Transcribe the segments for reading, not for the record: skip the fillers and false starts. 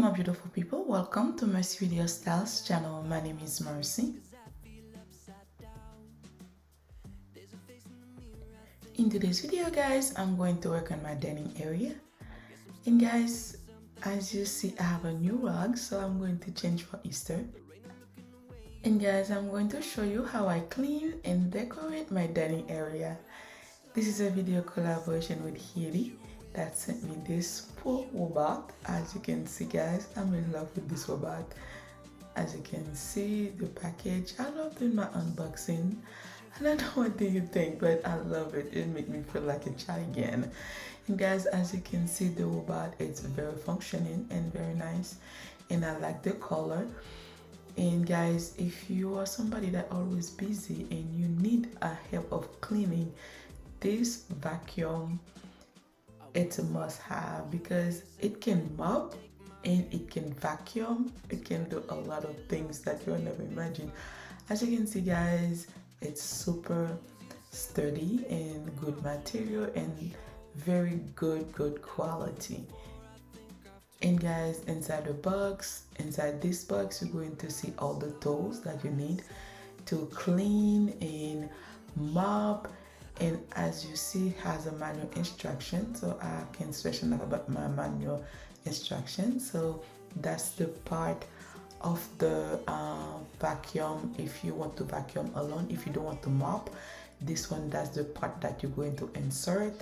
my beautiful people, welcome to Mercy Video Styles channel. My name is Mercy. In today's video guys, I'm going to work on my dining area. And guys, as you see, I have a new rug, so I'm going to change for Easter. And guys, I'm going to show you how I clean and decorate my dining area. This is a video collaboration with YEEDI that sent me this poor robot. As you can see guys, I'm in love with this robot. As you can see, the package, I love doing my unboxing. I don't know what do you think, but I love it. It makes me feel like a child again. And guys, as you can see, the robot is very functioning and very nice, and I like the color. And guys, if you are somebody that always busy and you need a help of cleaning, this vacuum, it's a must-have because it can mop and it can vacuum. It can do a lot of things that you'll never imagine. As you can see guys, it's super sturdy and good material and very good quality. And guys, inside this box, you're going to see all the tools that you need to clean and mop. And as you see, it has a manual instruction, so I can stress enough about my manual instruction. So that's the part of the vacuum if you want to vacuum alone. If you don't want to mop, this one, that's the part that you're going to insert.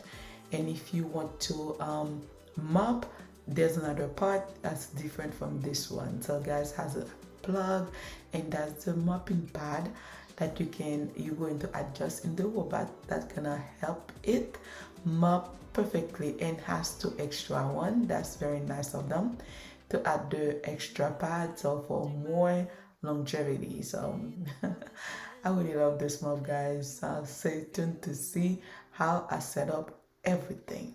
And if you want to mop, there's another part that's different from this one. So guys, has a plug, and that's the mopping pad that you're going to adjust in the robot that's gonna help it mop perfectly, and has 2 extra one. That's very nice of them to add the extra pad, so for more longevity. So I really love this mop guys. Stay tuned to see how I set up everything.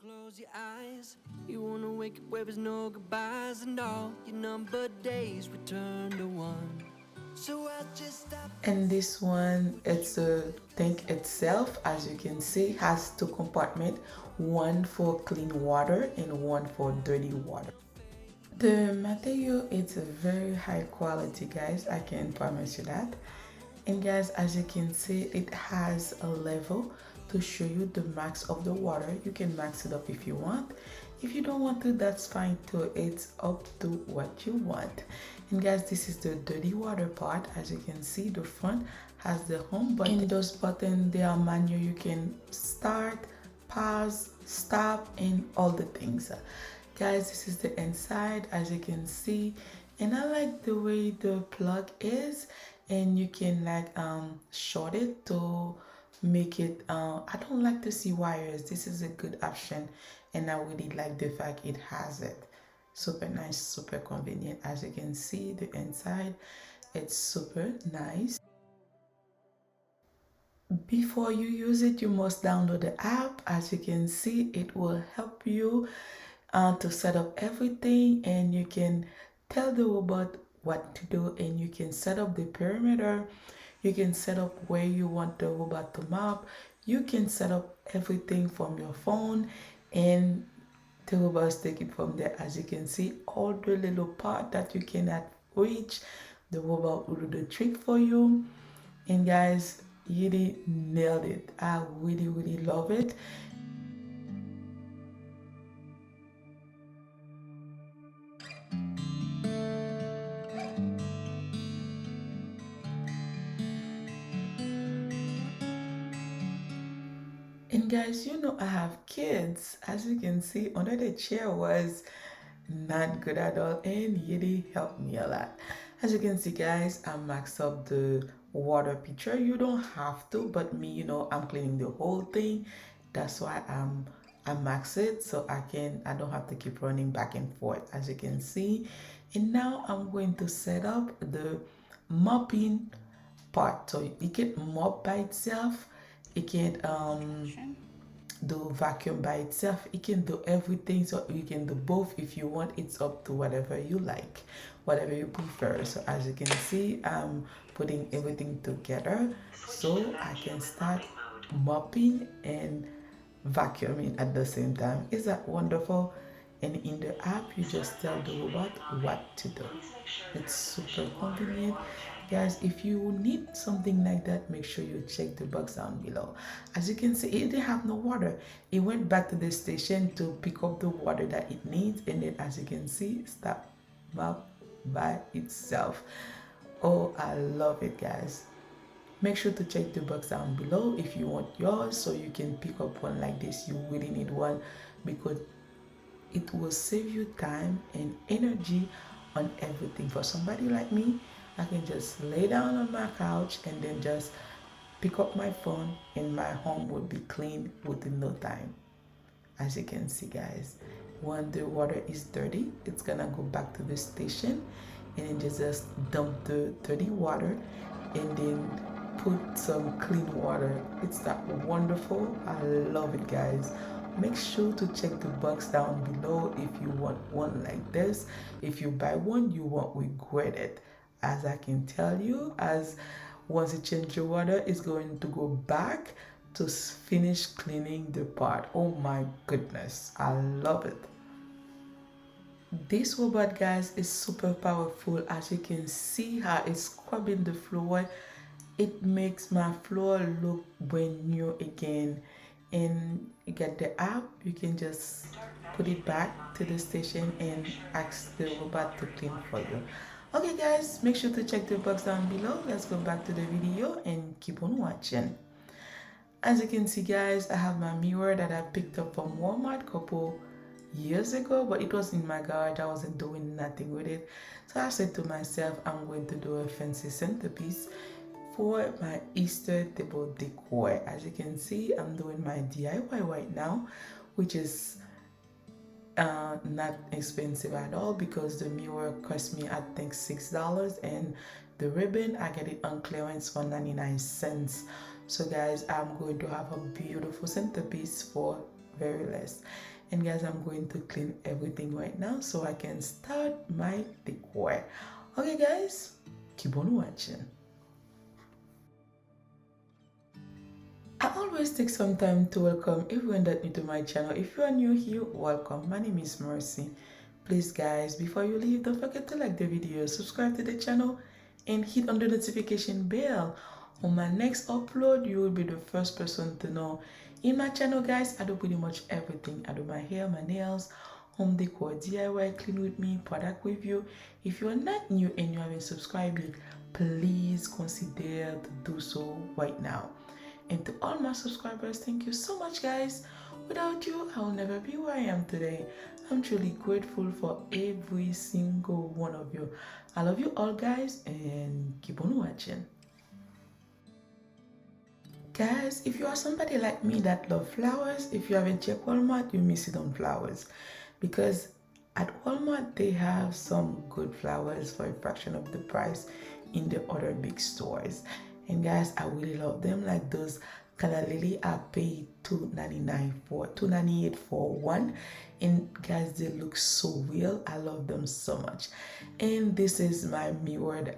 Close your eyes. You wanna wake up where there's no goodbyes, and all your numbered days return to one. So I'll just stop. And this one, it's a tank itself. As you can see, has 2 compartments, one for clean water and one for dirty water. The material is a very high quality guys, I can promise you that. And guys, as you can see, it has a level to show you the max of the water. You can max it up if you want. If you don't want to, that's fine too. It's up to what you want. And guys, this is the dirty water part. As you can see, the front has the home button. In those buttons, they are manual. You can start, pause, stop, and all the things. Guys, this is the inside, as you can see. And I like the way the plug is, and you can like short it to make it I don't like to see wires. This is a good option, and I really like the fact it has it. Super nice, super convenient. As you can see, the inside, it's super nice. Before you use it, you must download the app. As you can see, it will help you to set up everything, and you can tell the robot what to do, and you can set up the perimeter. You can set up where you want the robot to map. You can set up everything from your phone, and the robots take it from there. As you can see, all the little part that you cannot reach, the robot will do the trick for you. And guys, YEEDI nailed it. I really love it. And guys, you know I have kids. As you can see, under the chair was not good at all, and YEEDI helped me a lot. As you can see guys, I maxed up the water pitcher. You don't have to, but me, you know, I'm cleaning the whole thing. That's why I max it, so I don't have to keep running back and forth, as you can see. And now I'm going to set up the mopping part. So it can mop by itself. It can do vacuum by itself. It can do everything, so you can do both if you want. It's up to whatever you like, whatever you prefer. So as you can see, I'm putting everything together so I can start mopping and vacuuming at the same time. Is that wonderful? and in the app you just tell the robot what to do. It's super convenient. Guys, if you need something like that, make sure you check the box down below. As you can see, it didn't have no water. It went back to the station to pick up the water that it needs, and then as you can see, it stopped by itself. Oh, I love it, guys. Make sure to check the box down below if you want yours, so you can pick up one like this. You really need one because it will save you time and energy on everything. For somebody like me, I can just lay down on my couch and then just pick up my phone and my home will be clean within no time. As you can see, guys, when the water is dirty, it's gonna go back to the station and then just dump the dirty water and then put some clean water. It's that wonderful. I love it, guys. Make sure to check the box down below if you want one like this. If you buy one, you won't regret it. As I can tell you, as once you change your water, it's going to go back to finish cleaning the pot. Oh my goodness, I love it. This robot, guys, is super powerful. As you can see how it's scrubbing the floor, it makes my floor look brand new again. And you get the app, you can just put it back to the station and ask the robot to clean for you. Okay guys, make sure to check the box down below. Let's go back to the video and keep on watching. As you can see, guys, I have my mirror that I picked up from Walmart a couple years ago, but it was in my garage. I wasn't doing nothing with it, so I said to myself, I'm going to do a fancy centerpiece for my Easter table decor. As you can see, I'm doing my DIY right now, which is not expensive at all because the mirror cost me I think $6, and the ribbon I get it on clearance for 99 cents. So guys, I'm going to have a beautiful centerpiece for very less. And guys, I'm going to clean everything right now so I can start my decor. Okay guys, keep on watching. I always take some time to welcome everyone that new to my channel. If you are new here, welcome. My name is Mercy. Please guys, before you leave, don't forget to like the video, subscribe to the channel, and hit on the notification bell. On my next upload, you will be the first person to know. In my channel, guys, I do pretty much everything. I do my hair, my nails, home decor, DIY, clean with me, product review. If you are not new and you haven't subscribed yet, please consider to do so right now. And to all my subscribers, thank you so much, guys. Without you, I'll never be where I am today. I'm truly grateful for every single one of you. I love you all, guys, and keep on watching. Guys, if you are somebody like me that love flowers, if you haven't checked Walmart, you miss it on flowers. Because at Walmart, they have some good flowers for a fraction of the price in the other big stores. And guys, I really love them. Like those calla lily, I paid $2.98 for one. And guys, they look so real. I love them so much. And this is my mirrored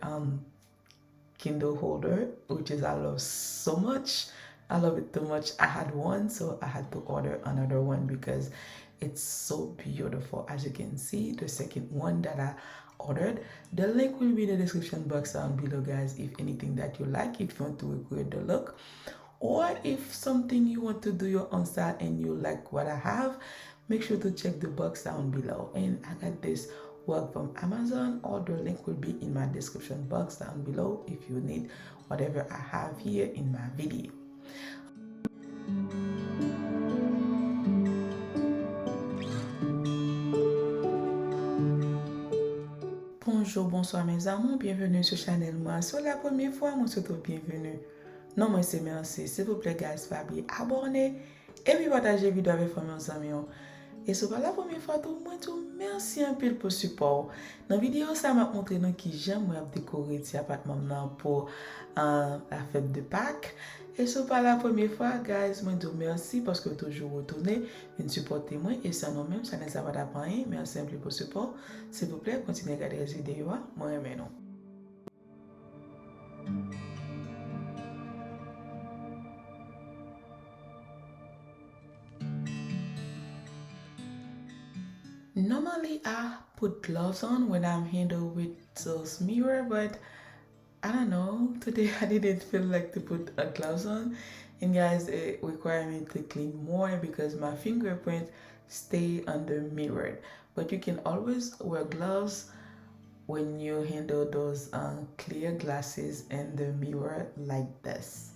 Kindle holder, which is I love so much. I love it too much. I had one, so I had to order another one because it's so beautiful. As you can see, the second one that I ordered, the link will be in the description box down below, guys. If anything that you like, if you want to recreate the look, or if something you want to do your own style and you like what I have, make sure to check the box down below. And I got this work from Amazon, or the link will be in my description box down below if you need whatever I have here in my video. Bonjour, bonsoir mes amis, bienvenue sur channel moi. Sur la première fois, moi souhaite bienvenue. Non, moi c'est merci. S'il vous plaît, guys, pas oublier abonner et puis partager vidéo avec vos amis. Et c'est pas la première fois tout moi tout merci un peu pour support. Dans la vidéo ça m'a montré nous qui j'aime moi décorer cet appartement pour la fête de Pâques. Et c'est pas la première fois, guys, moi dis merci parce que toujours retourner, vous supporter moi et ça non même ça ne ça va d'apprendre. Merci un peu pour support. S'il vous plaît, continuez à regarder les vidéos. Moi aimé non. Normally I put gloves on when I'm handled with those mirror, but I don't know, today I didn't feel like to put a gloves on, and guys, it required me to clean more because my fingerprint stay under mirrored. But you can always wear gloves when you handle those clear glasses in the mirror like this.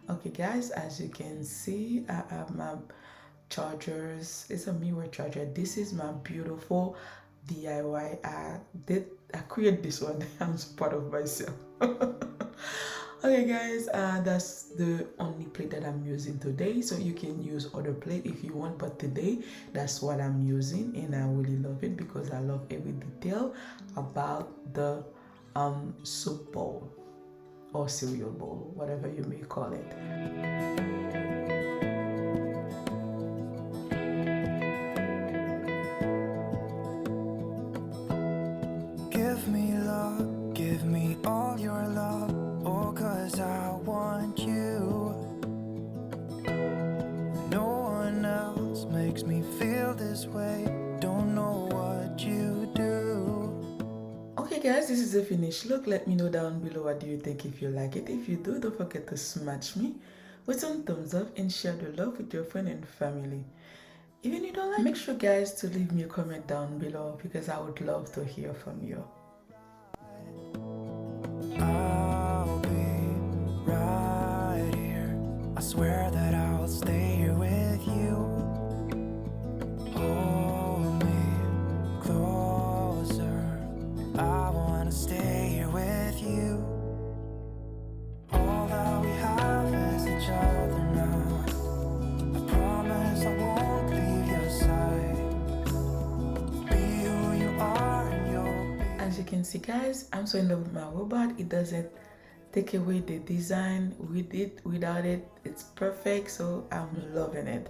Okay guys, as you can see, I have my chargers. It's a mirror charger. This is my beautiful DIY. I created this one. I'm so proud of myself. Okay guys, that's the only plate that I'm using today, so you can use other plate if you want, but today that's what I'm using, and I really love it because I love every detail about the soup bowl or cereal bowl, whatever you may call it. Give me love, give me all your love, oh, 'cause I want you. No one else makes me feel this way, don't know what you do. Okay guys, this is the finished look. Let me know down below what do you think. If you like it, if you do, don't forget to smash me with some thumbs up and share the love with your friend and family. Even if you don't like, make sure guys to leave me a comment down below because I would love to hear from you. I'll be right here, I swear that I'll stay here with you. Hold me closer, I wanna stay here with you. All that we have is each other now. I promise I won't leave your side. Be who you are and you'll be. As you can see guys, I'm so in love with my robot. It doesn't take away the design. With it, without it, it's perfect, so I'm loving it.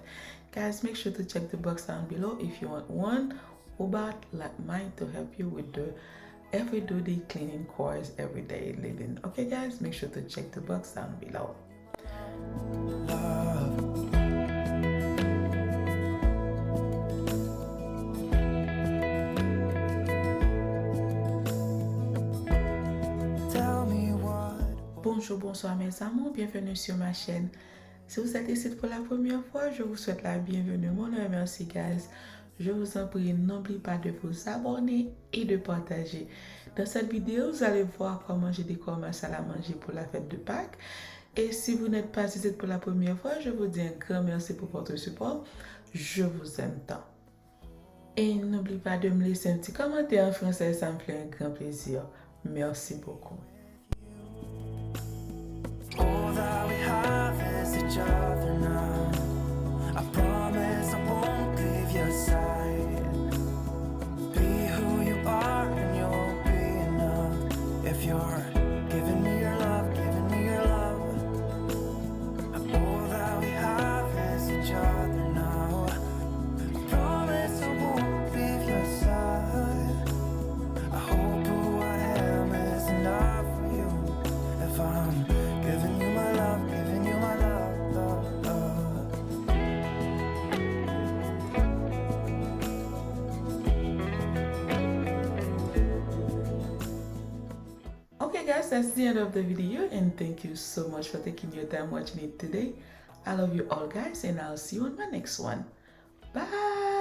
Guys, make sure to check the box down below if you want one robot like mine to help you with the everyday cleaning chores, everyday living. Okay guys, make sure to check the box down below. Love. Tell me what. Bonjour, bonsoir mes amours, bienvenue sur ma chaîne. Si vous êtes ici pour la première fois, je vous souhaite la bienvenue. Mon nom est Merci guys. Je vous en prie, n'oubliez pas de vous abonner et de partager. Dans cette vidéo, vous allez voir comment je décore ma salle à manger pour la fête de Pâques. Et si vous n'êtes pas ici pour la première fois, je vous dis un grand merci pour votre support. Je vous aime tant. Et n'oubliez pas de me laisser un petit commentaire en français, ça me fait un grand plaisir. Merci beaucoup. All that we have is each other now. I promise I won't leave your side. Be who you are and you'll be enough. If you're giving me your love, giving me your love. All that we have is each other now. I promise I won't leave your side. I hope who I am is enough for you. If I'm giving you my love, giving you my love, love, love. Okay guys, that's the end of the video, and thank you so much for taking your time watching it today. I love you all guys, and I'll see you on my next one. Bye.